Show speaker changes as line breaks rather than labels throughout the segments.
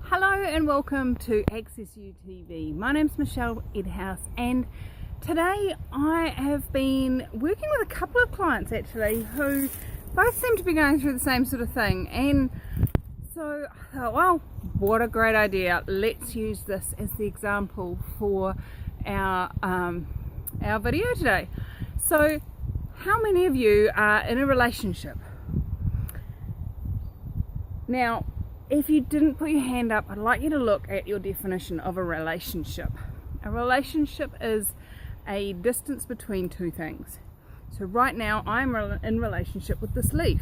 Hello and welcome to Access You TV. My name's Michelle Edhouse, and today I have been working with a couple of clients actually who both seem to be going through the same sort of thing, and so I thought, well, what a great idea. Let's use this as the example for our video today. So how many of you are in a relationship? Now, if you didn't put your hand up, I'd like you to look at your definition of a relationship. A relationship is a distance between two things. So right now I'm in relationship with this leaf.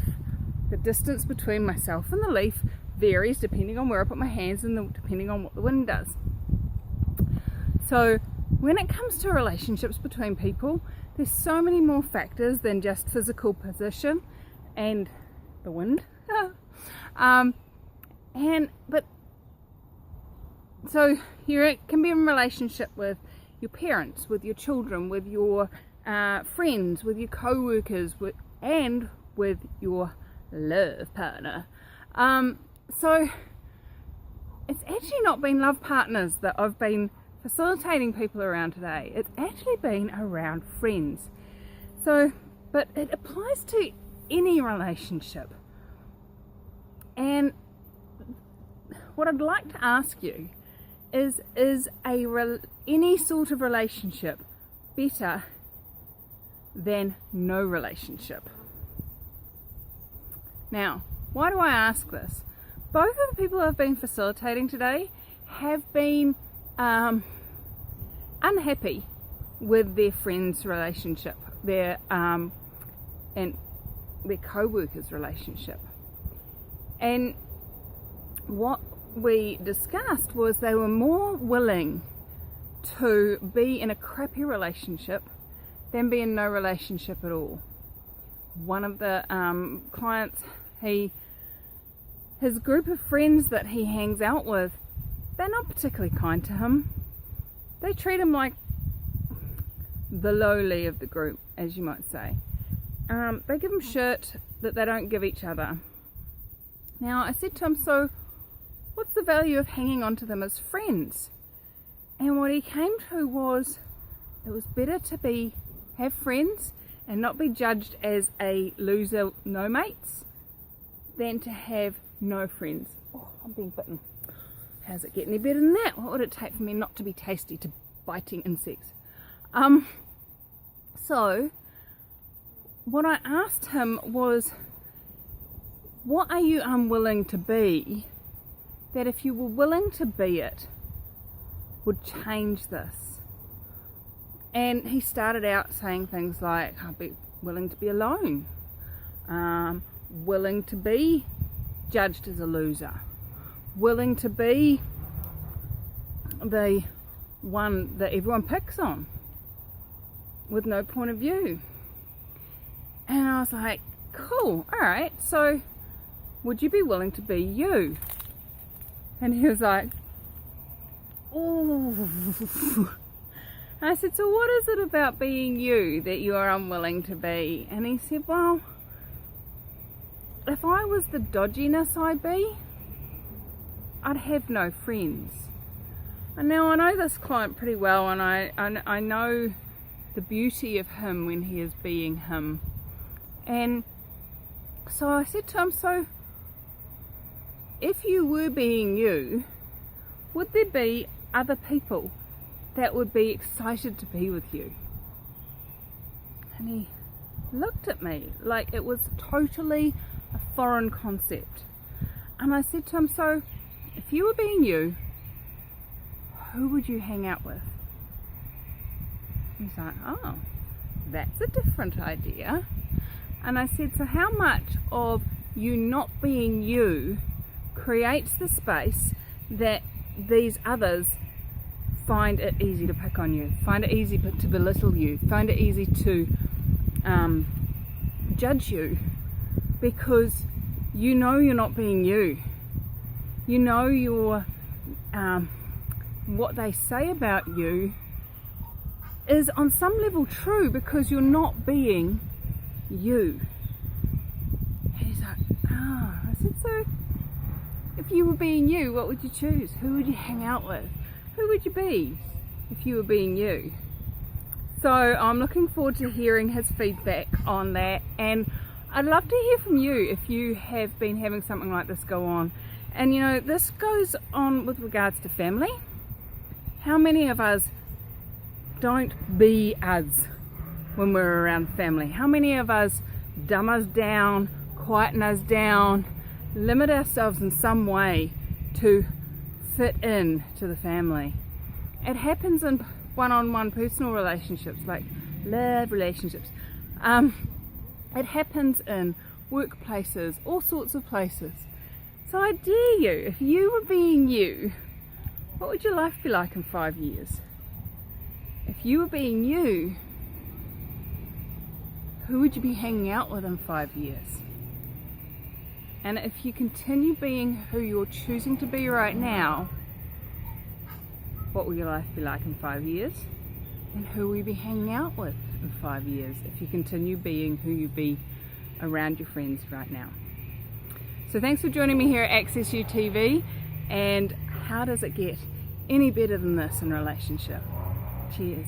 The distance between myself and the leaf varies depending on where I put my hands and depending on what the wind does. So when it comes to relationships between people, there's so many more factors than just physical position and the wind. So you can be in relationship with your parents, with your children, with your friends, with your co-workers, and with your love partner. So it's actually not been love partners that I've been facilitating people around today. It's actually been around friends. So, but it applies to any relationship. And what I'd like to ask you is any sort of relationship better than no relationship? Now, why do I ask this? Both of the people I've been facilitating today have been unhappy with their friends' relationship, and their co-workers' relationship. And what we discussed was they were more willing to be in a crappy relationship than be in no relationship at all. One of the clients, his group of friends that he hangs out with, they're not particularly kind to him. They treat him like the lowly of the group, as you might say. They give him shit that they don't give each other. Now, I said to him, so what's the value of hanging on to them as friends? And what he came to was, it was better to have friends and not be judged as a loser, no mates, than to have no friends. Oh, I'm being bitten. How's it get any better than that? What would it take for me not to be tasty to biting insects? So what I asked him was, what are you unwilling to be that if you were willing to be it would change this? And he started out saying things like, I'll be willing to be alone, willing to be judged as a loser, willing to be the one that everyone picks on with no point of view. And I was like, cool, alright, so would you be willing to be you? And he was like, oh. I said, so what is it about being you that you are unwilling to be? And he said, well, if I was the dodginess I'd have no friends. And now I know this client pretty well, and I know the beauty of him when he is being him. And so I said to him, so if you were being you, would there be other people that would be excited to be with you? And he looked at me like it was totally a foreign concept. And I said to him, so if you were being you, who would you hang out with? He's like, oh, that's a different idea. And I said, so how much of you not being you creates the space that these others find it easy to pick on you, find it easy to belittle you, find it easy to judge you, because you know you're not being you. You know you're what they say about you is on some level true because you're not being you. And he's like, oh. I said, so If you were being you, what would you choose? Who would you hang out with? Who would you be if you were being you? So I'm looking forward to hearing his feedback on that, and I'd love to hear from you if you have been having something like this go on. And you know, this goes on with regards to family. How many of us don't be us when we're around family? How many of us dumb us down, quieten us down, limit ourselves in some way to fit in to the family? It happens in one-on-one personal relationships, like love relationships. It happens in workplaces, all sorts of places. So I dare you, if you were being you, what would your life be like in 5 years? If you were being you, who would you be hanging out with in 5 years? And if you continue being who you're choosing to be right now, what will your life be like in 5 years? And who will you be hanging out with in 5 years if you continue being who you be around your friends right now? So thanks for joining me here at Access You TV, and how does it get any better than this in a relationship? Cheers.